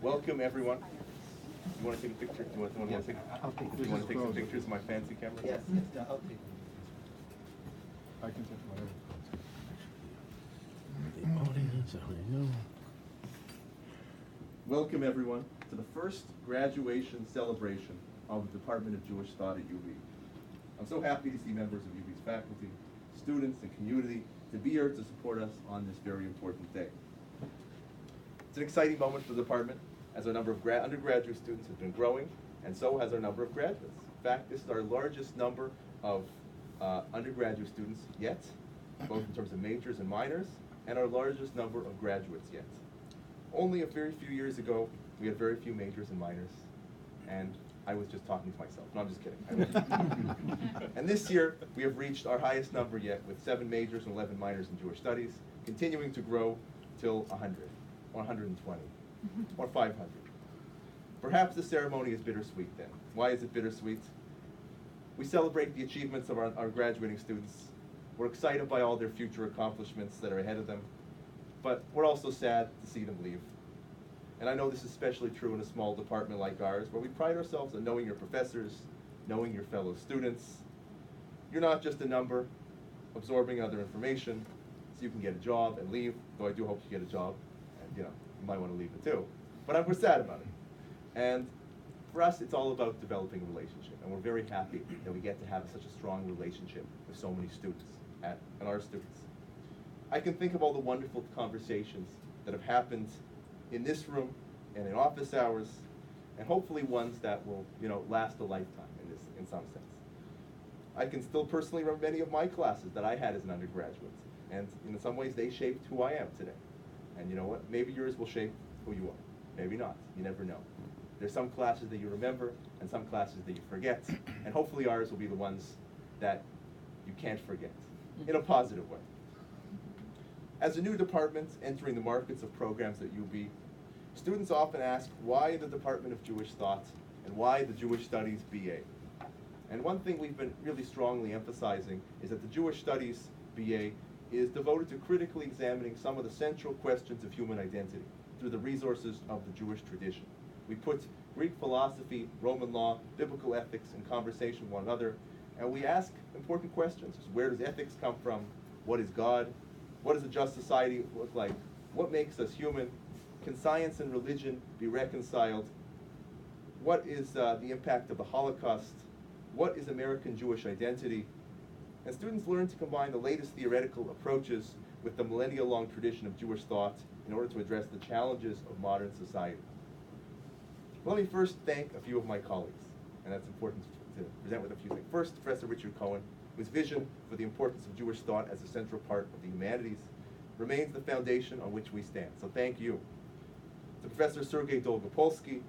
Welcome, everyone. You want to take a picture? Do you want to take some pictures of my fancy camera? Yes, I'll take it. I can take whatever. The audience already know. Welcome, everyone, to the first graduation celebration of the Department of Jewish Thought at UB. I'm so happy to see members of UB's faculty, students, and community to be here to support us on this very important day. It's an exciting moment for the department, as our number of undergraduate students has been growing, and so has our number of graduates. In fact, this is our largest number of undergraduate students yet, both in terms of majors and minors, and our largest number of graduates yet. Only a very few years ago, we had very few majors and minors, and I was just talking to myself. No, I'm just kidding. And this year, we have reached our highest number yet, with 7 majors and 11 minors in Jewish studies, continuing to grow till 100, or 120, or 500. Perhaps the ceremony is bittersweet then. Why is it bittersweet? We celebrate the achievements of our graduating students. We're excited by all their future accomplishments that are ahead of them, but we're also sad to see them leave. And I know this is especially true in a small department like ours, where we pride ourselves on knowing your professors, knowing your fellow students. You're not just a number, absorbing other information, so you can get a job and leave, though I do hope you get a job, and you might want to leave it too. But we're sad about it. And for us, it's all about developing a relationship, and we're very happy that we get to have such a strong relationship with so many students, and our students. I can think of all the wonderful conversations that have happened in this room and in office hours, and hopefully ones that will, last a lifetime in some sense. I can still personally remember many of my classes that I had as an undergraduate, and in some ways they shaped who I am today. And you know what? Maybe yours will shape who you are. Maybe not. You never know. There's some classes that you remember and some classes that you forget, and hopefully ours will be the ones that you can't forget in a positive way. As a new department entering the markets of programs at UB, students often ask why the Department of Jewish Thought and why the Jewish Studies BA. And one thing we've been really strongly emphasizing is that the Jewish Studies BA is devoted to critically examining some of the central questions of human identity through the resources of the Jewish tradition. We put Greek philosophy, Roman law, biblical ethics in conversation with one another, and we ask important questions. Where does ethics come from? What is God? What does a just society look like? What makes us human? Can science and religion be reconciled? What is the impact of the Holocaust? What is American Jewish identity? And students learn to combine the latest theoretical approaches with the millennia-long tradition of Jewish thought in order to address the challenges of modern society. Let me first thank a few of my colleagues, and that's important to present with a few things. First, Professor Richard Cohen, whose vision for the importance of Jewish thought as a central part of the humanities remains the foundation on which we stand. So thank you. To Professor Sergei Dolgopolsky,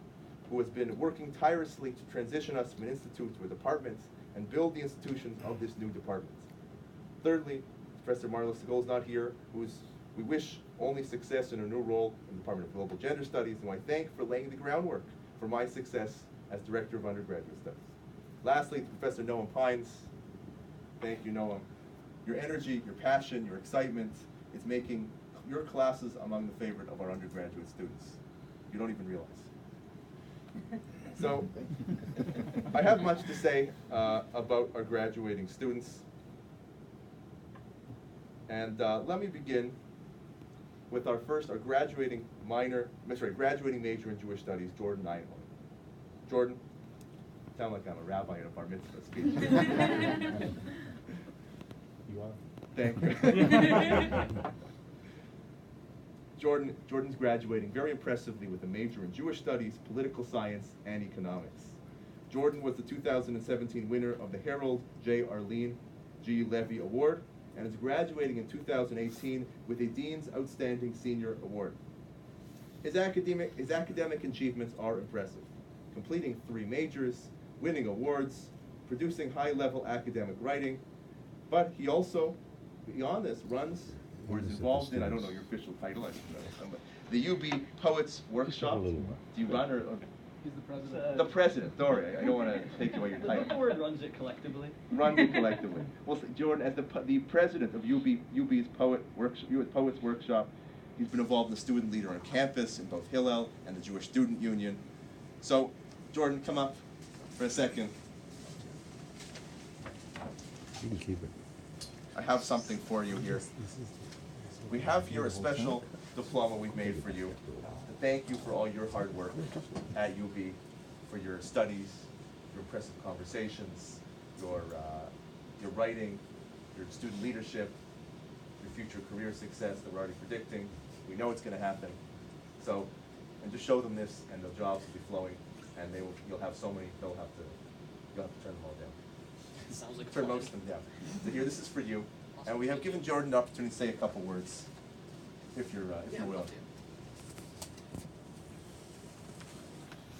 who has been working tirelessly to transition us from an institute to a department and build the institutions of this new department. Thirdly, Professor Marla Segol is not here, we wish only success in her new role in the Department of Global Gender Studies, and I thank for laying the groundwork for my success as Director of Undergraduate Studies. Lastly, to Professor Noam Pines, thank you, Noam. Your energy, your passion, your excitement is making your classes among the favorite of our undergraduate students. You don't even realize. So, I have much to say about our graduating students. And let me begin with our graduating major in Jewish Studies, Jordan Einhorn. Jordan, sound like I'm a rabbi at a bar mitzvah speech. You are? Thank you. Jordan's graduating very impressively with a major in Jewish Studies, Political Science, and Economics. Jordan was the 2017 winner of the Harold J. Arlene G. Levy Award, and is graduating in 2018 with a Dean's Outstanding Senior Award. His academic achievements are impressive, completing 3 majors, winning awards, producing high-level academic writing, but he also, beyond this, runs or is involved in, I don't know your official title, I don't know, the UB Poets Workshop. Do you run or He's the president. the president, sorry, I don't want to take away your title. The word runs it collectively. Runs it collectively. Well, Jordan, as the president of UB's Poets Workshop, He's been involved in the student leader on campus in both Hillel and the Jewish Student Union. So, Jordan, come up for a second. You can keep it. I have something for you here. We have here a special diploma we've made for you to thank you for all your hard work at UB, for your studies, your impressive conversations, your writing, your student leadership, your future career success that we're already predicting. We know it's going to happen. So, and just show them this, and the jobs will be flowing, and you'll have so many. You'll have to turn them all down. Sounds like Turn most of them down. So here, this is for you, and we have given Jordan the opportunity to say a couple words, if you're willing.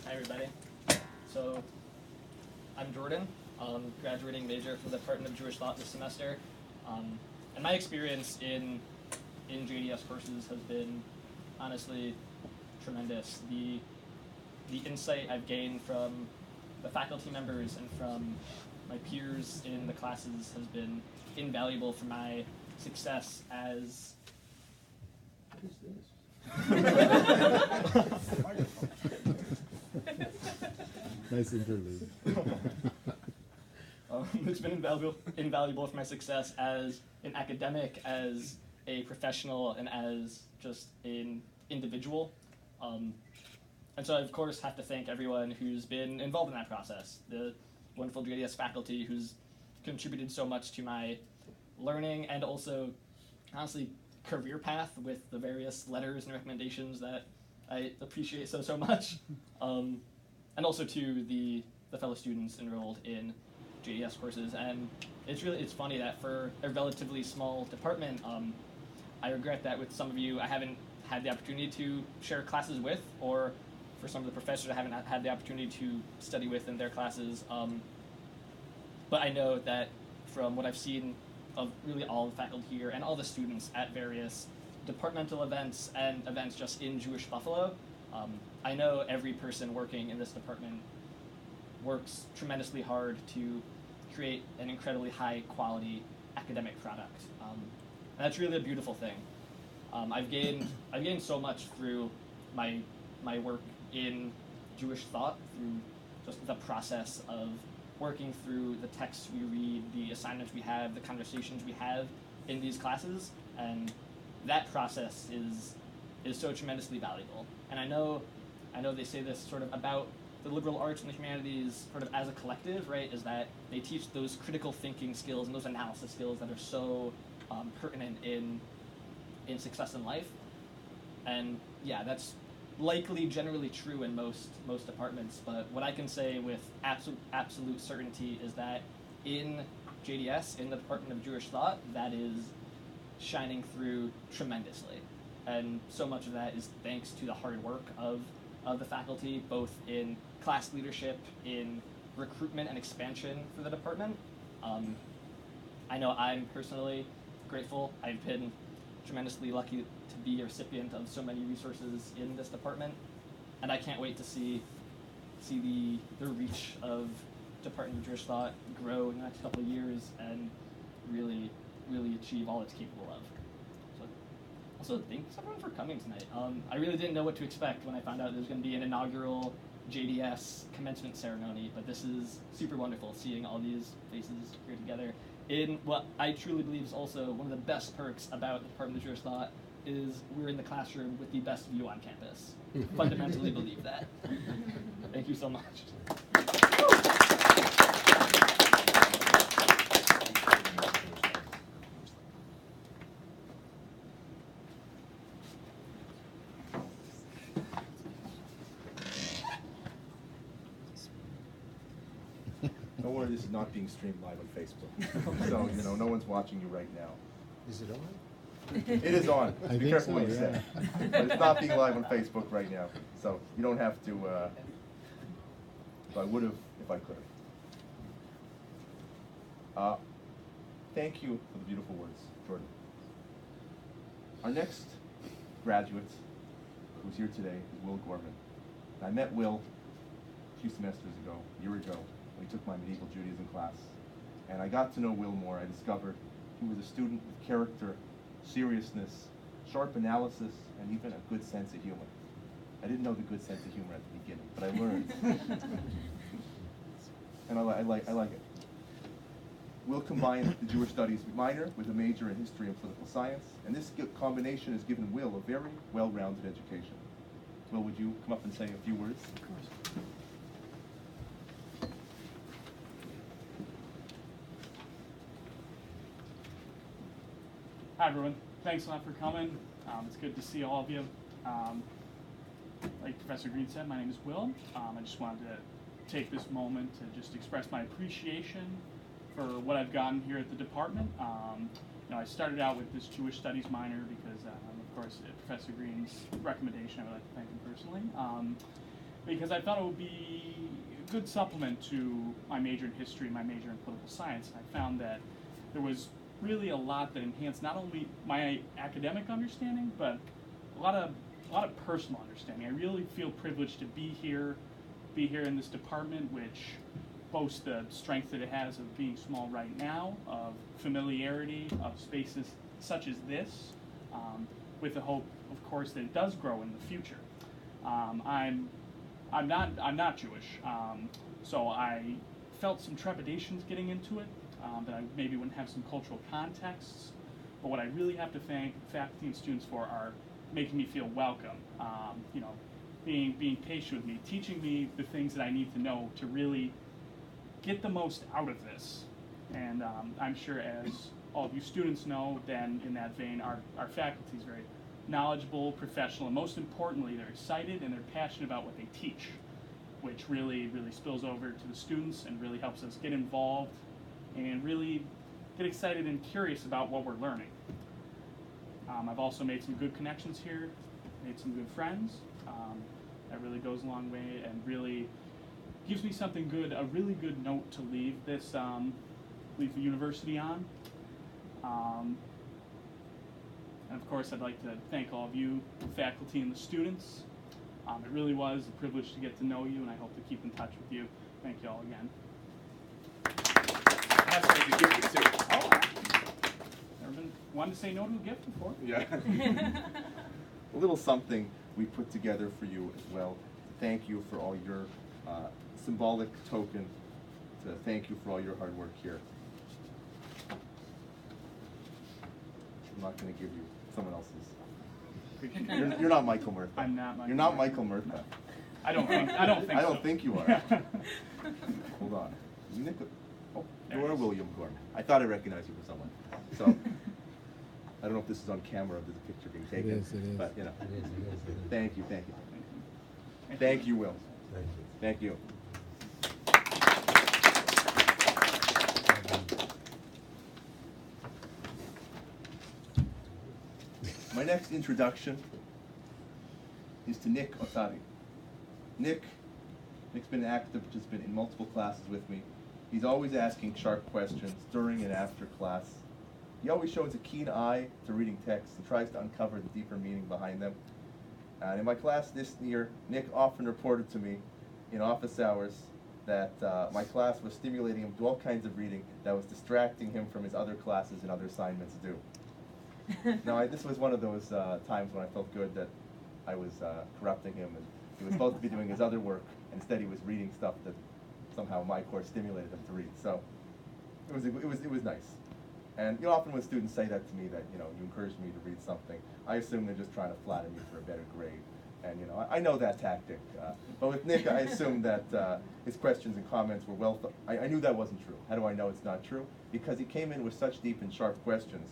Hi everybody. So, I'm Jordan, graduating major from the Department of Jewish Thought this semester. And my experience in JDS courses has been honestly tremendous. The insight I've gained from the faculty members and from my peers in the classes has been invaluable for my success as Nice interlude. It's been invaluable for my success as an academic, as a professional, and as just an individual. And so I, of course, have to thank everyone who's been involved in that process. The wonderful JDS faculty who's contributed so much to my learning and also, honestly, career path with the various letters and recommendations that I appreciate so much. And also to the fellow students enrolled in JDS courses. And it's funny that for a relatively small department, I regret that with some of you I haven't had the opportunity to share classes with, or for some of the professors I haven't had the opportunity to study with in their classes. But I know that from what I've seen of really all the faculty here and all the students at various departmental events and events just in Jewish Buffalo, I know every person working in this department works tremendously hard to create an incredibly high quality academic product. And that's really a beautiful thing. I've gained so much through my work in Jewish thought, through just the process of working through the texts we read, the assignments we have, the conversations we have in these classes, and that process is so tremendously valuable. And I know they say this sort of about the liberal arts and the humanities sort of as a collective, right, is that they teach those critical thinking skills and those analysis skills that are so pertinent in success in life. And yeah, that's likely generally true in most departments, but what I can say with absolute certainty is that in JDS, in the Department of Jewish Thought, that is shining through tremendously. And so much of that is thanks to the hard work of the faculty, both in class leadership, in recruitment and expansion for the department. I know I'm personally grateful. I've been tremendously lucky to be a recipient of so many resources in this department, and I can't wait to see the reach of Department of Jewish Thought grow in the next couple of years and really achieve all it's capable of. So, also, thanks everyone for coming tonight. I really didn't know what to expect when I found out there was going to be an inaugural JDS commencement ceremony, but this is super wonderful seeing all these faces here together in what I truly believe is also one of the best perks about the Department of Jewish Thought is we're in the classroom with the best view on campus. Fundamentally believe that. Thank you so much. No wonder this is not being streamed live on Facebook. So, no one's watching you right now. Is it on? It is on. I Be think careful so, what you say. yeah. But it's not being live on Facebook right now. So you don't have to, but I would have if I could have. Thank you for the beautiful words, Jordan. Our next graduate who's here today is Will Gorman. And I met Will a few semesters ago, a year ago, when he took my medieval Judaism class. And I got to know Will more. I discovered he was a student with character, seriousness, sharp analysis, and even a good sense of humor. I didn't know the good sense of humor at the beginning, but I learned. And I like it. We'll combine the Jewish Studies minor with a major in History and Political Science, and this combination has given Will a very well-rounded education. Will, would you come up and say a few words? Of course. Hi everyone, thanks a lot for coming. It's good to see all of you. Like Professor Green said, my name is Will. I just wanted to take this moment to just express my appreciation for what I've gotten here at the department. I started out with this Jewish Studies minor because, of course, Professor Green's recommendation, I would like to thank him personally, because I thought it would be a good supplement to my major in history and my major in political science. I found that there was really a lot that enhanced not only my academic understanding, but a lot of personal understanding. I really feel privileged to be here in this department, which boasts the strength that it has of being small right now, of familiarity, of spaces such as this, with the hope, of course, that it does grow in the future. I'm not Jewish, so I felt some trepidations getting into it, that I maybe wouldn't have some cultural contexts. But what I really have to thank faculty and students for are making me feel welcome, being patient with me, teaching me the things that I need to know to really get the most out of this. And I'm sure, as all of you students know, then in that vein, our faculty is very knowledgeable, professional, and most importantly, they're excited and they're passionate about what they teach, which really spills over to the students and really helps us get involved and really get excited and curious about what we're learning. I've also made some good connections here, made some good friends. That really goes a long way and really gives me something good, a really good note to leave this, leave the university on. And of course, I'd like to thank all of you, the faculty and the students. It really was a privilege to get to know you, and I hope to keep in touch with you. Thank you all again. That's what you give you too. Oh, never been wanted to say no to a gift before. Yeah. A little something we put together for you as well. Thank you for all your symbolic token. To thank you for all your hard work here. I'm not going to give you someone else's. You're not Michael Murtha. I'm not Michael You're not Murtha. Michael Murtha. I don't think I don't so. think you are. Hold on. Oh, There you're it is. William Gorman. I thought I recognized you from someone. So I don't know if this is on camera, if there's a picture being taken. It is. But you know. It is. Thank you. Thank you. Thank you, Will. Thank you. Thank you. My next introduction is to Nick Ottati. Nick's been an active participant in multiple classes with me. He's always asking sharp questions during and after class. He always shows a keen eye to reading texts and tries to uncover the deeper meaning behind them. And in my class this year, Nick often reported to me in office hours that my class was stimulating him to all kinds of reading that was distracting him from his other classes and other assignments due. Now, this was one of those times when I felt good that I was corrupting him, and he was supposed to be doing his other work, and instead he was reading stuff that somehow my course stimulated him to read. So it was nice. And often when students say that to me, that you encouraged me to read something, I assume they're just trying to flatter me for a better grade. And I know that tactic. But with Nick, I assumed that his questions and comments were well thought. I knew that wasn't true. How do I know it's not true? Because he came in with such deep and sharp questions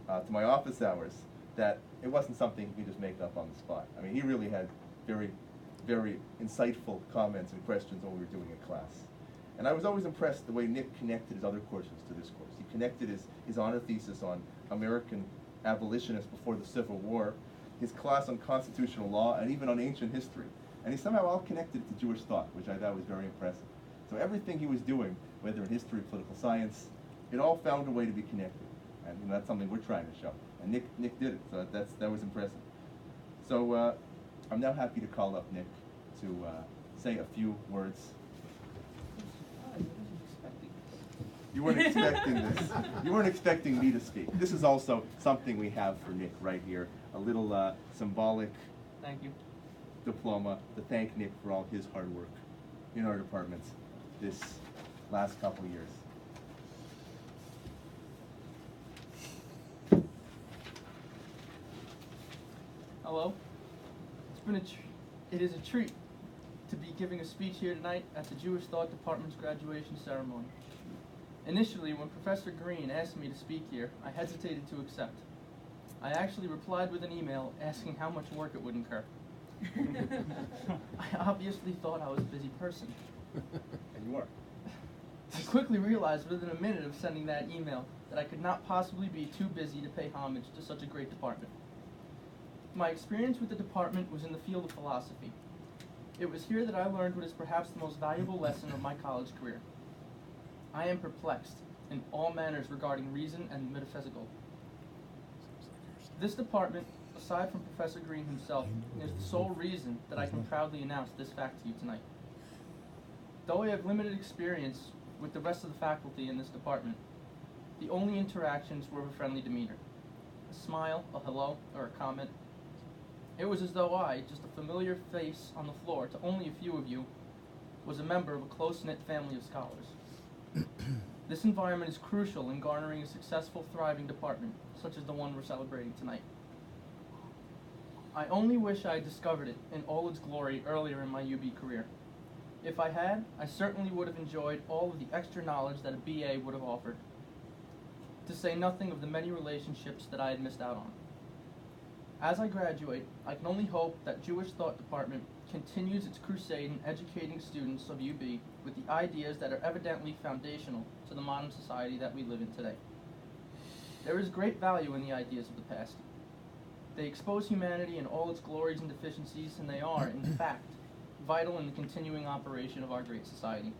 to my office hours that it wasn't something he could just make up on the spot. I mean, he really had very, very insightful comments and questions when we were doing in class. And I was always impressed the way Nick connected his other courses to this course. He connected his honor thesis on American abolitionists before the Civil War, his class on constitutional law, and even on ancient history. And he somehow all connected it to Jewish thought, which I thought was very impressive. So everything he was doing, whether in history, political science, it all found a way to be connected. And that's something we're trying to show. And Nick did it, so that was impressive. So I'm now happy to call up Nick to say a few words. You weren't expecting this. You weren't expecting me to speak. This is also something we have for Nick right here. a little symbolic Thank you. diploma to thank Nick for all his hard work in our department this last couple of years. Hello. It is a treat to be giving a speech here tonight at the Jewish Thought Department's graduation ceremony. Initially, when Professor Green asked me to speak here, I hesitated to accept. I actually replied with an email asking how much work it would incur. I obviously thought I was a busy person. And you are. I quickly realized within a minute of sending that email that I could not possibly be too busy to pay homage to such a great department. My experience with the department was in the field of philosophy. It was here that I learned what is perhaps the most valuable lesson of my college career. I am perplexed in all manners regarding reason and the metaphysical. This department, aside from Professor Green himself, is the sole reason that I can proudly announce this fact to you tonight. Though I have limited experience with the rest of the faculty in this department, the only interactions were of a friendly demeanor. A smile, a hello, or a comment. It was as though I, just a familiar face on the floor to only a few of you, was a member of a close-knit family of scholars. This environment is crucial in garnering a successful, thriving department, such as the one we're celebrating tonight. I only wish I had discovered it in all its glory earlier in my UB career. If I had, I certainly would have enjoyed all of the extra knowledge that a BA would have offered, to say nothing of the many relationships that I had missed out on. As I graduate, I can only hope that Jewish Thought Department continues its crusade in educating students of UB with the ideas that are evidently foundational to the modern society that we live in today. There is great value in the ideas of the past. They expose humanity in all its glories and deficiencies, and they are, in fact, vital in the continuing operation of our great society.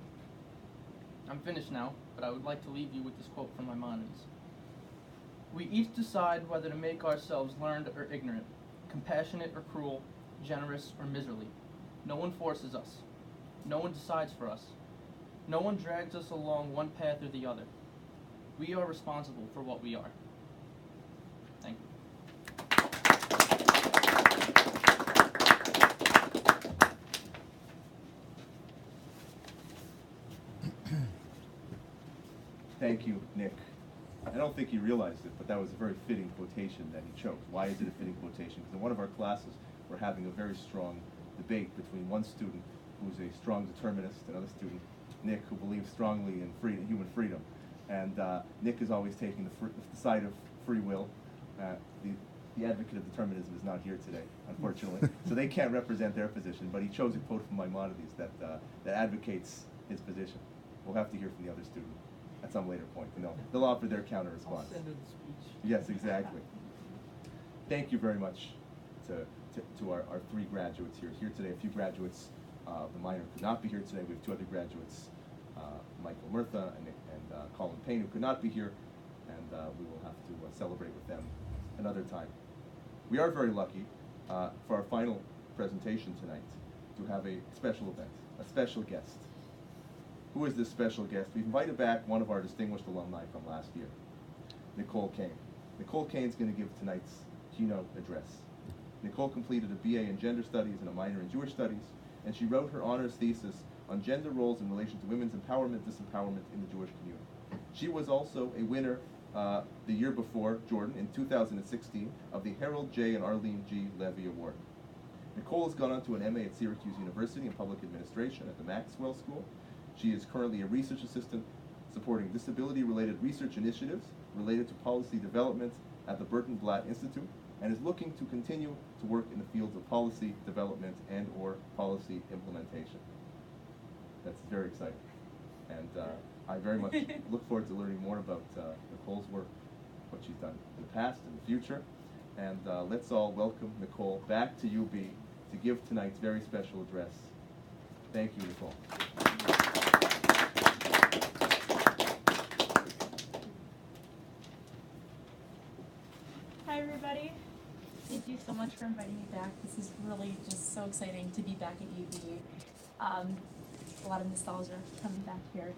I'm finished now, but I would like to leave you with this quote from Maimonides. We each decide whether to make ourselves learned or ignorant, compassionate or cruel, generous or miserly. No one forces us. No one decides for us. No one drags us along one path or the other. We are responsible for what we are. Thank you. Thank you, Nick. I don't think he realized it, but that was a very fitting quotation that he chose. Why is it a fitting quotation? Because in one of our classes, we're having a very strong debate between one student who's a strong determinist, another student, Nick, who believes strongly in human freedom. And Nick is always taking the side of free will. The advocate of determinism is not here today, unfortunately, so they can't represent their position, but he chose a quote from Maimonides that advocates his position. We'll have to hear from the other student at some later point, and they'll offer their counter response. I'll send her the speech. Yes, exactly. Thank you very much to our three graduates here today. A few graduates of the minor could not be here today. We have two other graduates, Michael Murtha and Colin Payne, who could not be here, and we will have to celebrate with them another time. We are very lucky for our final presentation tonight to have a special event, a special guest. Who is this special guest? We've invited back one of our distinguished alumni from last year, Nicole Caine. Nicole Caine is going to give tonight's keynote address. Nicole completed a BA in Gender Studies and a minor in Jewish Studies, and she wrote her honors thesis on gender roles in relation to women's empowerment, disempowerment in the Jewish community. She was also a winner the year before, Jordan, in 2016, of the Harold J. and Arlene G. Levy Award. Nicole has gone on to an MA at Syracuse University in Public Administration at the Maxwell School. She is currently a research assistant supporting disability-related research initiatives related to policy development at the Burton Blatt Institute, and is looking to continue to work in the fields of policy development and/or policy implementation. That's very exciting. And I very much look forward to learning more about Nicole's work, what she's done in the past and the future. And let's all welcome Nicole back to UB to give tonight's very special address. Thank you, Nicole. Hi everybody. Thank you so much for inviting me back. This is really just so exciting to be back at UB. A lot of nostalgia coming back here.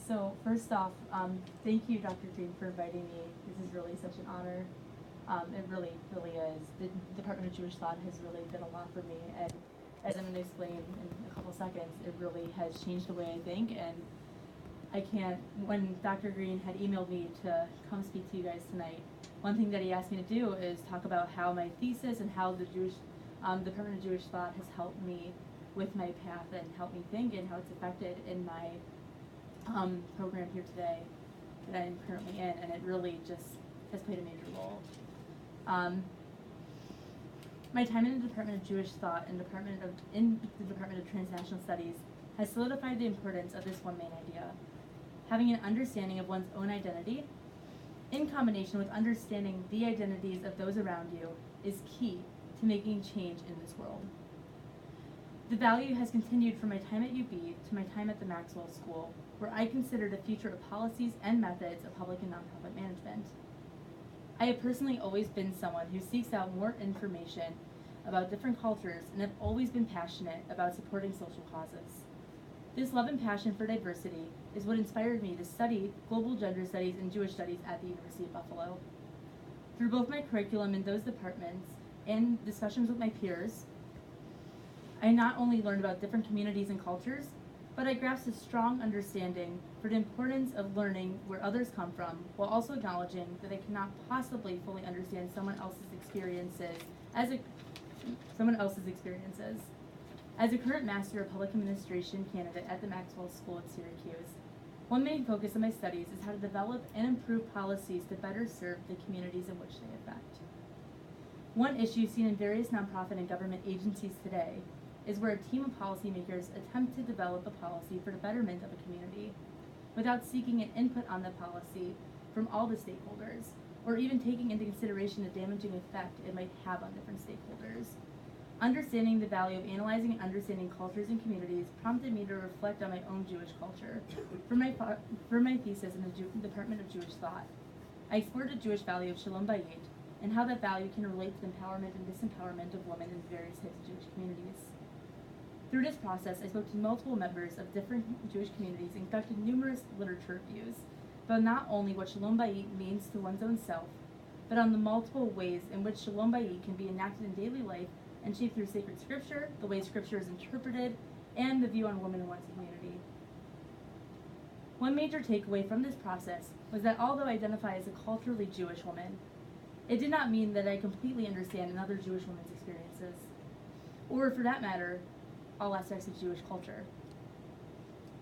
So first off, thank you Dr. Green for inviting me. This is really such an honor. It really, really is. The Department of Jewish Thought has really done a lot for me, and as I'm going to explain in a couple seconds, it really has changed the way I think, and I can't, when Dr. Green had emailed me to come speak to you guys tonight, one thing that he asked me to do is talk about how my thesis and how the Department of Jewish Thought has helped me with my path and helped me think and how it's affected in my program here today that I'm currently in, and it really just has played a major role. My time in the Department of Jewish Thought and in the Department of Transnational Studies has solidified the importance of this one main idea. Having an understanding of one's own identity, in combination with understanding the identities of those around you, is key to making change in this world. The value has continued from my time at UB to my time at the Maxwell School, where I considered a future of policies and methods of public and nonprofit management. I have personally always been someone who seeks out more information about different cultures and have always been passionate about supporting social causes. This love and passion for diversity is what inspired me to study global gender studies and Jewish studies at the University of Buffalo. Through both my curriculum in those departments and discussions with my peers, I not only learned about different communities and cultures, but I grasped a strong understanding for the importance of learning where others come from, while also acknowledging that I cannot possibly fully understand someone else's experiences. As a current Master of Public Administration candidate at the Maxwell School at Syracuse, one main focus of my studies is how to develop and improve policies to better serve the communities in which they affect. One issue seen in various nonprofit and government agencies today is where a team of policymakers attempt to develop a policy for the betterment of a community without seeking an input on the policy from all the stakeholders, or even taking into consideration the damaging effect it might have on different stakeholders. Understanding the value of analyzing and understanding cultures and communities prompted me to reflect on my own Jewish culture. For my thesis in the Department of Jewish Thought, I explored the Jewish value of Shalom Bayit and how that value can relate to the empowerment and disempowerment of women in various types of Jewish communities. Through this process, I spoke to multiple members of different Jewish communities and conducted numerous literature reviews about not only what Shalom Bayit means to one's own self, but on the multiple ways in which Shalom Bayit can be enacted in daily life and shaped through sacred scripture, the way scripture is interpreted, and the view on women in one's community. One major takeaway from this process was that although I identify as a culturally Jewish woman, it did not mean that I completely understand another Jewish woman's experiences, or for that matter, all aspects of Jewish culture.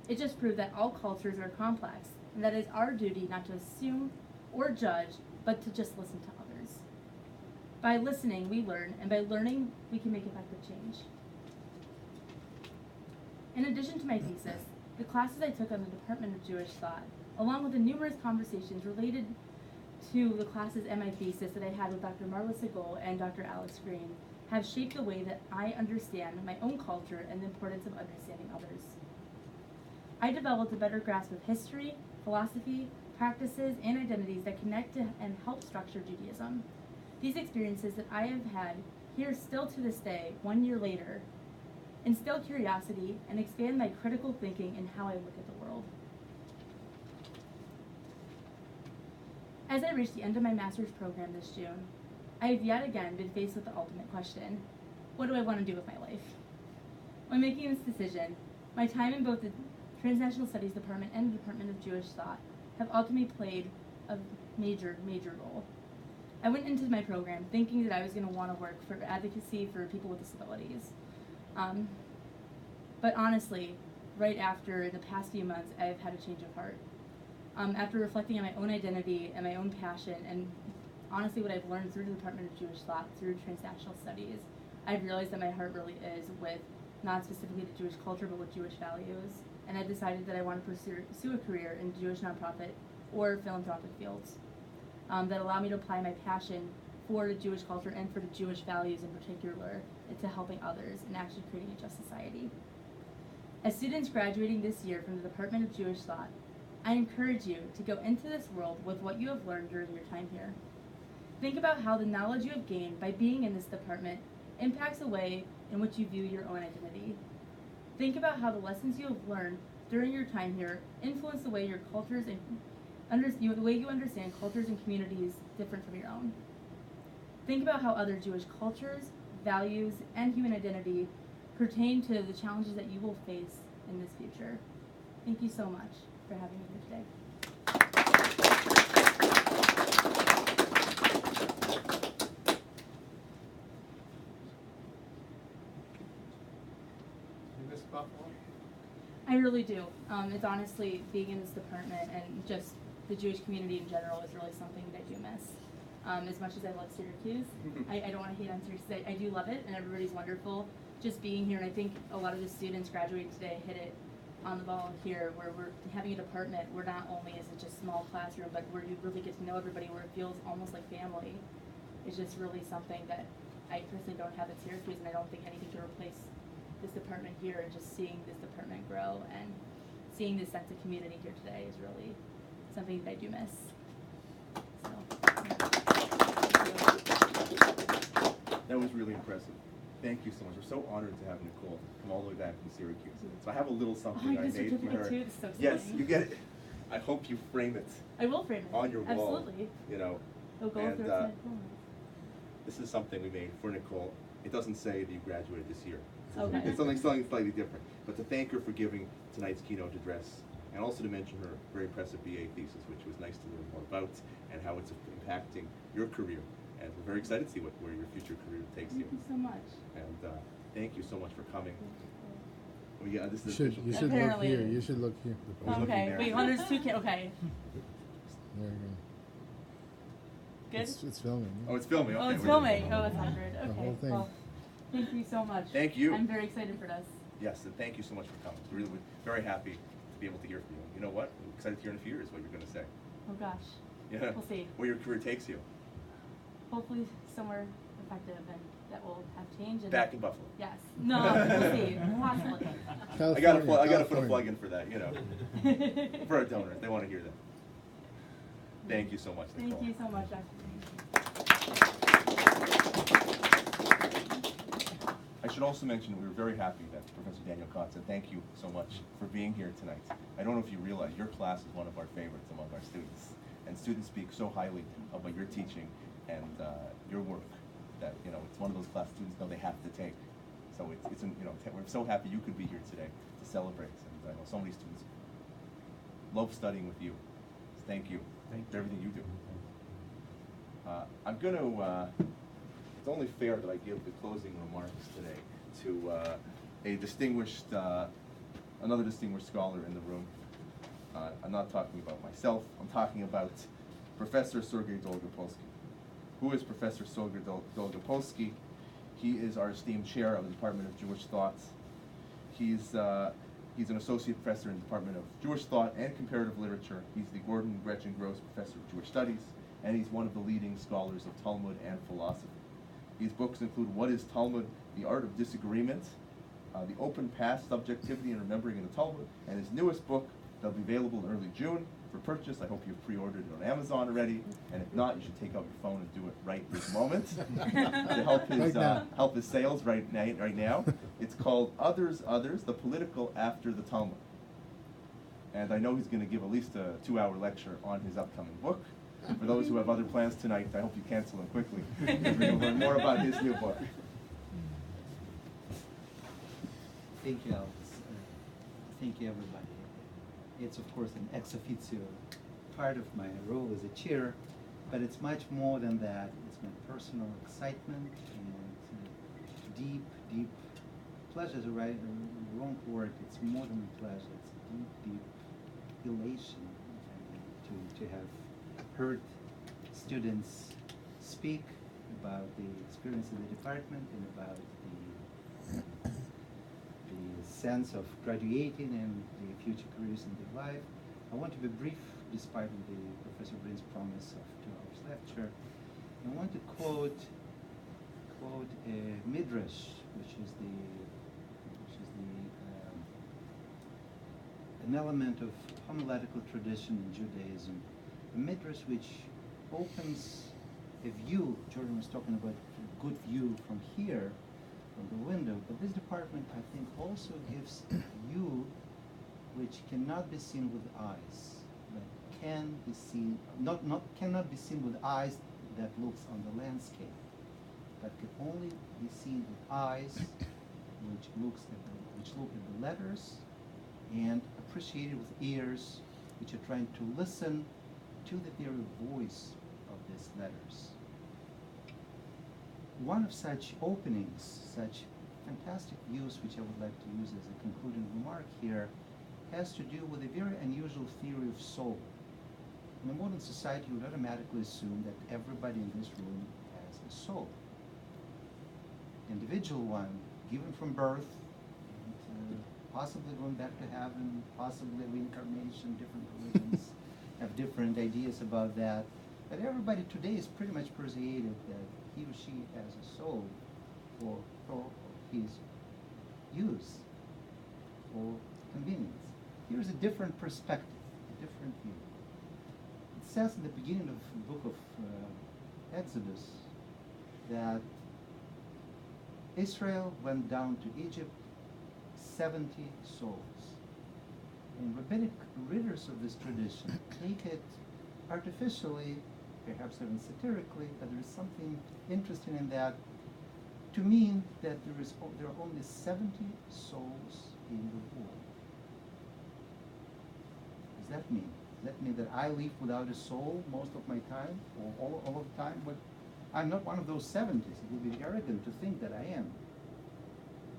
It just proved that all cultures are complex, and that it is our duty not to assume or judge, but to just listen to others. By listening, we learn, and by learning, we can make effective change. In addition to my thesis, the classes I took on the Department of Jewish Thought, along with the numerous conversations related to the classes and my thesis that I had with Dr. Marla Segal and Dr. Alex Green, have shaped the way that I understand my own culture and the importance of understanding others. I developed a better grasp of history, philosophy, practices, and identities that connect to and help structure Judaism. These experiences that I have had here still to this day, 1 year later, instill curiosity and expand my critical thinking in how I look at the world. As I reach the end of my master's program this June, I have yet again been faced with the ultimate question: what do I want to do with my life? When making this decision, my time in both the Transnational Studies Department and the Department of Jewish Thought have ultimately played a major, major role. I went into my program thinking that I was going to want to work for advocacy for people with disabilities. But honestly, right after the past few months, I have had a change of heart. After reflecting on my own identity and my own passion, and honestly what I've learned through the Department of Jewish Thought, through Transnational Studies, I've realized that my heart really is with not specifically the Jewish culture, but with Jewish values. And I've decided that I want to pursue a career in Jewish nonprofit or philanthropic fields that allow me to apply my passion for the Jewish culture and for the Jewish values in particular to helping others and actually creating a just society. As students graduating this year from the Department of Jewish Thought, I encourage you to go into this world with what you have learned during your time here. Think about how the knowledge you have gained by being in this department impacts the way in which you view your own identity. Think about how the lessons you have learned during your time here influence the way your cultures and the way you understand cultures and communities different from your own. Think about how other Jewish cultures, values, and human identity pertain to the challenges that you will face in this future. Thank you so much for having me here today. You miss Buffalo? I really do. It's honestly, being in this department and just the Jewish community in general is really something that I do miss. As much as I love Syracuse, I don't want to hate on Syracuse. I do love it, and everybody's wonderful. Just being here, and I think a lot of the students graduating today hit it on the ball here, where we're having a department where not only is it just small classroom, but where you really get to know everybody, where it feels almost like family. It's just really something that I personally don't have at Syracuse, and I don't think anything can replace this department here, and just seeing this department grow and seeing this sense of community here today is really something that I do miss. So, That was really impressive. Thank you so much. We're so honored to have Nicole come all the way back from Syracuse. So I have a little something you that I get a made for certificate her. too? It's so Yes, exciting. you get it. I hope you frame it I will frame it. on your wall. Absolutely. You know, It'll go and, through uh, my diploma. this is something we made for Nicole. It doesn't say that you graduated this year. Okay. It's something slightly different. But to thank her for giving tonight's keynote address, and also to mention her very impressive BA thesis, which was nice to learn more about, and how it's impacting your career. And we're very excited to see where your future career takes you. Thank you so much. And thank you so much for coming. This You is should, official. you should look Apparently. here. You should look here. I was looking Okay. there. Wait, well, there's two okay. There you go. Good? It's filming. Oh, it's filming. Okay, Oh, it's we're good. filming. Oh, that's not good. The Okay. whole thing. Well, thank you so much. Thank you. I'm very excited for this. Yes, and thank you so much for coming. We're very happy to be able to hear from you. You know what? I'm excited to hear in a few years what you're going to say. Oh gosh. Yeah. We'll see. Where your career takes you. Hopefully somewhere effective and that will have change. And Back in Buffalo. Yes. No, we'll see. Possibly. I gotta put a California. plug in for that, you know, for our donors. They want to hear that. Thank you so much, Nicole. Thank you so much, Dr. I should also mention we were very happy that Professor Daniel Kotz said thank you so much for being here tonight. I don't know if you realize your class is one of our favorites among our students, and students speak so highly about your teaching and your work that it's one of those classes students know they have to take. So we're so happy you could be here today to celebrate, and I know so many students love studying with you. So thank you for everything you do. I'm going to. It's only fair that I give the closing remarks today to another distinguished scholar in the room. I'm not talking about myself. I'm talking about Professor Sergei Dolgopolsky. Who is Professor Sergei Dolgopolsky? He is our esteemed chair of the Department of Jewish Thought. He's an associate professor in the Department of Jewish Thought and Comparative Literature. He's the Gordon Gretchen Gross Professor of Jewish Studies, and he's one of the leading scholars of Talmud and philosophy. His books include What is Talmud? The Art of Disagreement, The Open Path, Subjectivity and Remembering in the Talmud, and his newest book that'll be available in early June for purchase. I hope you've pre-ordered it on Amazon already, and if not, you should take out your phone and do it right this moment to help his sales right now. It's called Others, the Political After the Talmud. And I know he's going to give at least a 2-hour lecture on his upcoming book. For those who have other plans tonight, I hope you cancel them quickly. We're going to learn more about his new book. Thank you, Alex. Thank you, everybody. It's, of course, an ex officio part of my role as a chair, but it's much more than that. It's my personal excitement and deep, deep pleasure is the wrong word. It's more than a pleasure. It's deep, deep elation to have heard students speak about the experience in the department and about the sense of graduating and the future careers in their life. I want to be brief despite the Professor Green's promise of 2 hours lecture. I want to quote a midrash, which is an element of homiletical tradition in Judaism. A midrash which opens a view. Jordan was talking about a good view from here, from the window, but this department, I think, also gives a view which cannot be seen with eyes, but can be seen, cannot be seen with eyes that looks on the landscape. but can only be seen with eyes, which look at the letters, and appreciated with ears, which are trying to listen to the very voice of these letters. One of such openings, such fantastic views, which I would like to use as a concluding remark here, has to do with a very unusual theory of soul. In a modern society, you would automatically assume that everybody in this room has a soul. Individual one, given from birth, and, possibly going back to heaven, possibly reincarnation, different religions have different ideas about that. But everybody today is pretty much persuaded that he or she has a soul for his use, for convenience. Here's a different perspective, a different view. It says in the beginning of the book of Exodus that Israel went down to Egypt 70 souls. And rabbinic readers of this tradition take it artificially, perhaps even satirically, but there is something interesting in that, to mean that there are only 70 souls in the world. What does that mean? Does that mean that I live without a soul most of my time, or all of the time? But I'm not one of those 70s. It would be arrogant to think that I am.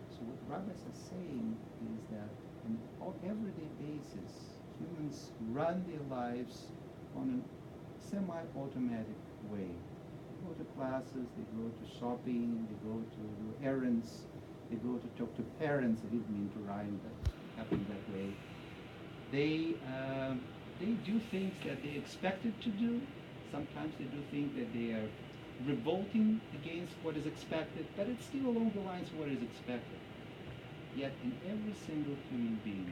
So what rabbis are saying is that on an everyday basis, humans run their lives on a semi-automatic way. They go to classes, they go to shopping, they go to do errands, they go to talk to parents. I didn't mean to rhyme, but it happened that way. They do things that they expected to do. Sometimes they do things that they are revolting against what is expected, but it's still along the lines of what is expected. Yet in every single human being,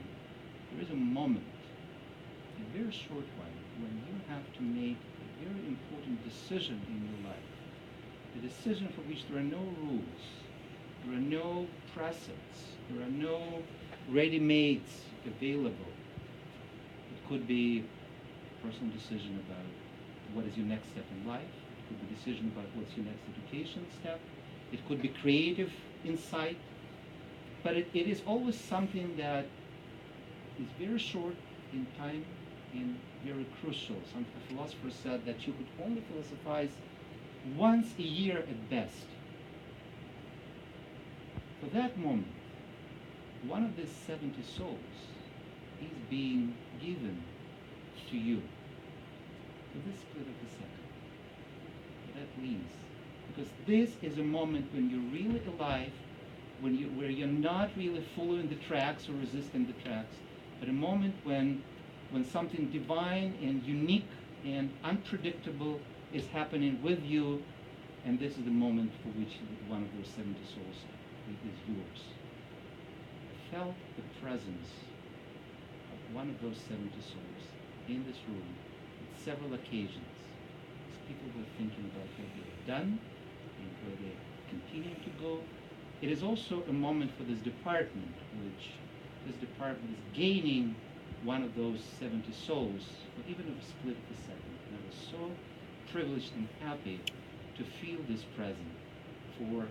there is a moment, a very short one, when you have to make a very important decision in your life. A decision for which there are no rules, there are no precedents, there are no ready-mades available. It could be a personal decision about what is your next step in life. It could be a decision about what's your next education step. It could be creative insight. But it is always something that is very short in time and very crucial. Some philosophers said that you could only philosophize once a year at best. For that moment, one of these 70 souls is being given to you for this split of a second. What that means. Because this is a moment when you're really alive, where you're not really following the tracks or resisting the tracks, but a moment when something divine and unique and unpredictable is happening with you, and this is the moment for which one of those 70 souls is yours. I felt the presence of one of those 70 souls in this room on several occasions, as people were thinking about what they have done and where they continue to go. It is also a moment for this department, which this department is gaining one of those 70 souls for even a split of a second. And I was so privileged and happy to feel this present for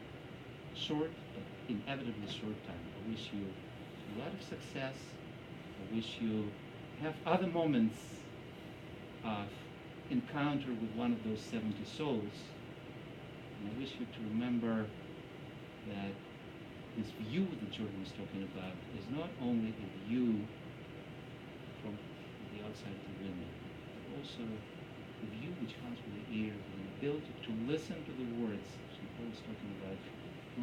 short, but inevitably short time. I wish you a lot of success. I wish you have other moments of encounter with one of those 70 souls. And I wish you to remember that this view that Jordan was talking about is not only a view from the outside of the window, but also a view which comes with the ear, with an ability to listen to the words, as Nicole was talking about,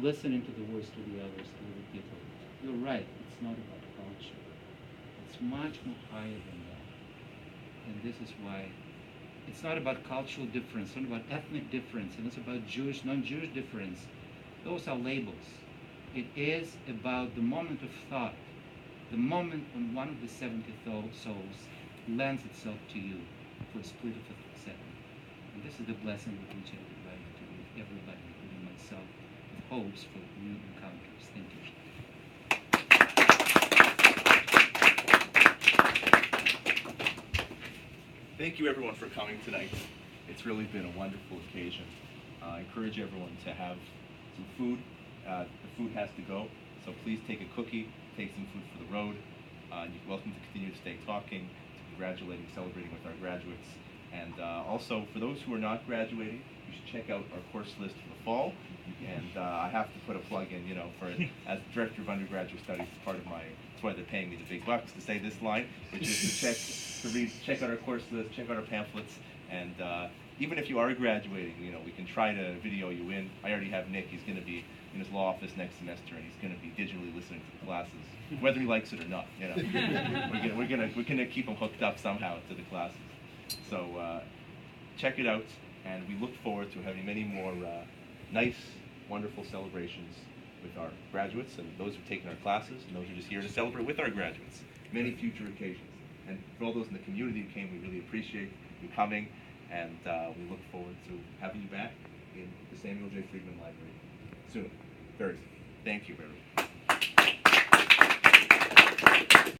listening to the words to the others, to other people. You're right, it's not about culture. It's much more higher than that. And this is why it's not about cultural difference, it's not about ethnic difference, and it's about Jewish, non-Jewish difference. Those are labels. It is about the moment of thought, the moment when one of the 70 souls lends itself to you for a split of a second. And this is the blessing with which I would like to leave everybody, including myself, with hopes for new encounters. Thank you. Thank you everyone for coming tonight. It's really been a wonderful occasion. I encourage everyone to have some food. The food has to go, so please take a cookie, take some food for the road. You're welcome to continue to stay talking, to congratulating, celebrating with our graduates. And also, for those who are not graduating, you should check out our course list for the fall. And I have to put a plug in, you know, for as Director of Undergraduate Studies, it's part of my, that's why they're paying me the big bucks to say this line, which is to check out our course list, check out our pamphlets, and even if you are graduating, you know, we can try to video you in. I already have Nick, he's going to be in his law office next semester, and he's going to be digitally listening to the classes, whether he likes it or not, you know. we're gonna keep him hooked up somehow to the classes. So check it out, and we look forward to having many more nice, wonderful celebrations with our graduates and those who've taken our classes and those who are just here to celebrate with our graduates. Many future occasions. And for all those in the community who came, we really appreciate you coming, and we look forward to having you back in the Samuel J. Friedman Library soon, Thursday. Thank you, everyone.